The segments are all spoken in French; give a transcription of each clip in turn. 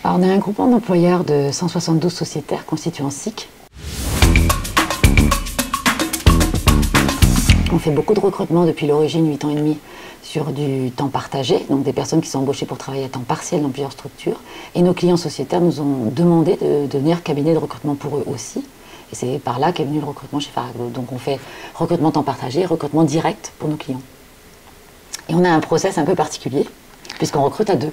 Alors, on est un groupement d'employeurs de 172 sociétaires constituant SIC. On fait beaucoup de recrutement depuis l'origine, 8 ans et demi, sur du temps partagé, donc des personnes qui sont embauchées pour travailler à temps partiel dans plusieurs structures. Et nos clients sociétaires nous ont demandé de devenir cabinet de recrutement pour eux aussi. Et c'est par là qu'est venu le recrutement chez Faraglo. Donc on fait recrutement temps partagé, recrutement direct pour nos clients. Et on a un process un peu particulier, puisqu'on recrute à deux.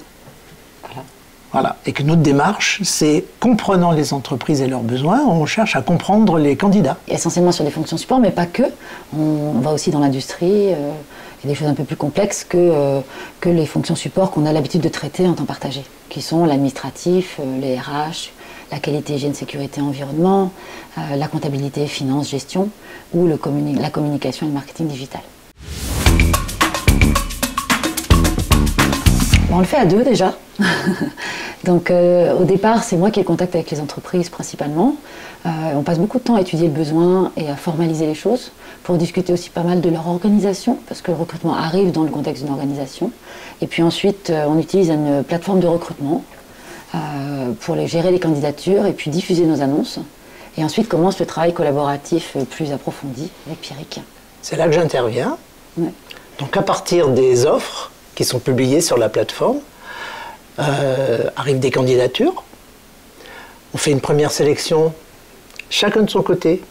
Voilà. Et que notre démarche, c'est comprenant les entreprises et leurs besoins, on cherche à comprendre les candidats. Essentiellement sur des fonctions support, mais pas que. On va aussi dans l'industrie, et des choses un peu plus complexes que les fonctions support qu'on a l'habitude de traiter en temps partagé, qui sont l'administratif, les RH, la qualité, hygiène, sécurité, environnement, la comptabilité, finance, gestion, ou la communication et le marketing digital. On le fait à deux déjà. Donc au départ, c'est moi qui ai le contact avec les entreprises principalement. On passe beaucoup de temps à étudier le besoin et à formaliser les choses pour discuter aussi pas mal de leur organisation, parce que le recrutement arrive dans le contexte d'une organisation. Et puis ensuite, on utilise une plateforme de recrutement pour gérer les candidatures et puis diffuser nos annonces. Et ensuite commence le travail collaboratif plus approfondi avec Pierrick. C'est là que j'interviens. Ouais. Donc à partir des offres qui sont publiées sur la plateforme, arrivent des candidatures. On fait une première sélection, chacun de son côté,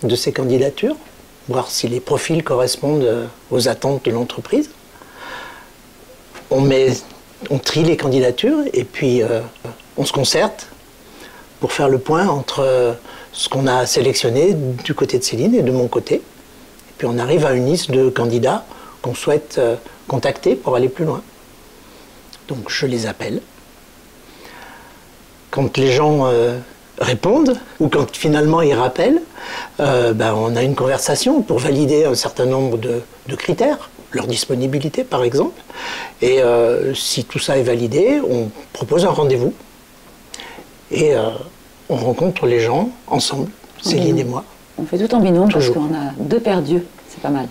de ces candidatures, voir si les profils correspondent aux attentes de l'entreprise. On trie les candidatures et puis on se concerte pour faire le point entre ce qu'on a sélectionné du côté de Céline et de mon côté. Et puis on arrive à une liste de candidats qu'on souhaite contacter pour aller plus loin. Donc je les appelle. Quand les gens répondent, ou quand finalement ils rappellent, on a une conversation pour valider un certain nombre de critères, leur disponibilité par exemple. Et si tout ça est validé, on propose un rendez-vous. Et on rencontre les gens ensemble, Céline et moi. On fait tout en binôme parce qu'on a deux paires d'yeux, c'est pas mal.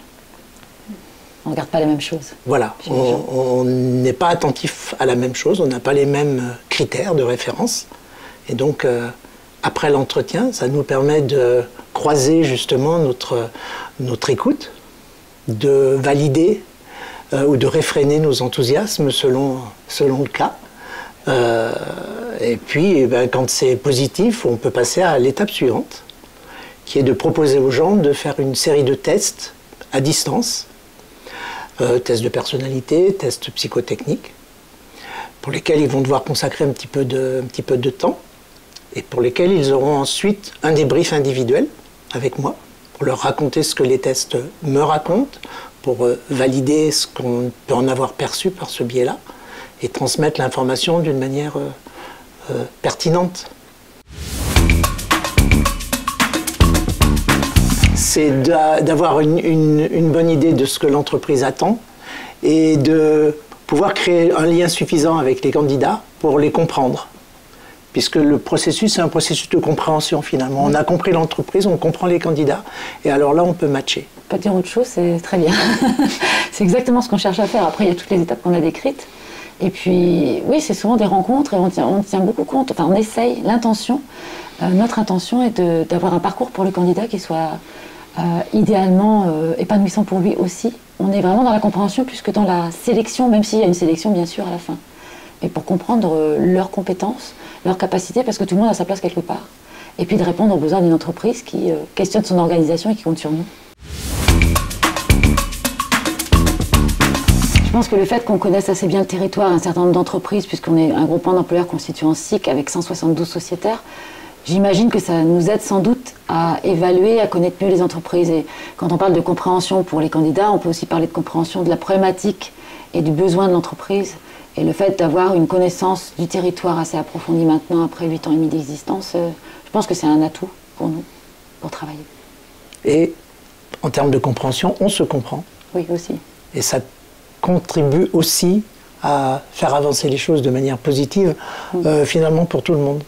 On ne regarde pas les mêmes choses. Voilà, on n'est pas attentif à la même chose, on n'a pas les mêmes critères de référence. Et donc, après l'entretien, ça nous permet de croiser justement notre écoute, de valider ou de réfréner nos enthousiasmes selon le cas. Et puis, quand c'est positif, on peut passer à l'étape suivante, qui est de proposer aux gens de faire une série de tests à distance. Tests de personnalité, tests psychotechniques, pour lesquels ils vont devoir consacrer un petit peu de temps, et pour lesquels ils auront ensuite un débrief individuel avec moi, pour leur raconter ce que les tests me racontent, pour valider ce qu'on peut en avoir perçu par ce biais-là, et transmettre l'information d'une manière pertinente. C'est d'avoir une bonne idée de ce que l'entreprise attend et de pouvoir créer un lien suffisant avec les candidats pour les comprendre. Puisque le processus, c'est un processus de compréhension finalement. On a compris l'entreprise, on comprend les candidats et alors là, on peut matcher. Pas dire autre chose, c'est très bien. C'est exactement ce qu'on cherche à faire. Après, il y a toutes les étapes qu'on a décrites. Et puis, oui, c'est souvent des rencontres et on tient beaucoup compte, enfin on essaye, l'intention. Notre intention est d'avoir un parcours pour le candidat qui soit idéalement épanouissant pour lui aussi. On est vraiment dans la compréhension plus que dans la sélection, même s'il y a une sélection bien sûr à la fin. Mais pour comprendre leurs compétences, leurs capacités, parce que tout le monde a sa place quelque part. Et puis de répondre aux besoins d'une entreprise qui questionne son organisation et qui compte sur nous. Je pense que le fait qu'on connaisse assez bien le territoire, un certain nombre d'entreprises, puisqu'on est un groupement d'employeurs constituant SIC avec 172 sociétaires, j'imagine que ça nous aide sans doute à évaluer, à connaître mieux les entreprises. Et quand on parle de compréhension pour les candidats, on peut aussi parler de compréhension de la problématique et du besoin de l'entreprise. Et le fait d'avoir une connaissance du territoire assez approfondie maintenant, après 8 ans et demi d'existence, je pense que c'est un atout pour nous, pour travailler. Et en termes de compréhension, on se comprend. Oui, aussi. Et ça contribue aussi à faire avancer les choses de manière positive, finalement pour tout le monde.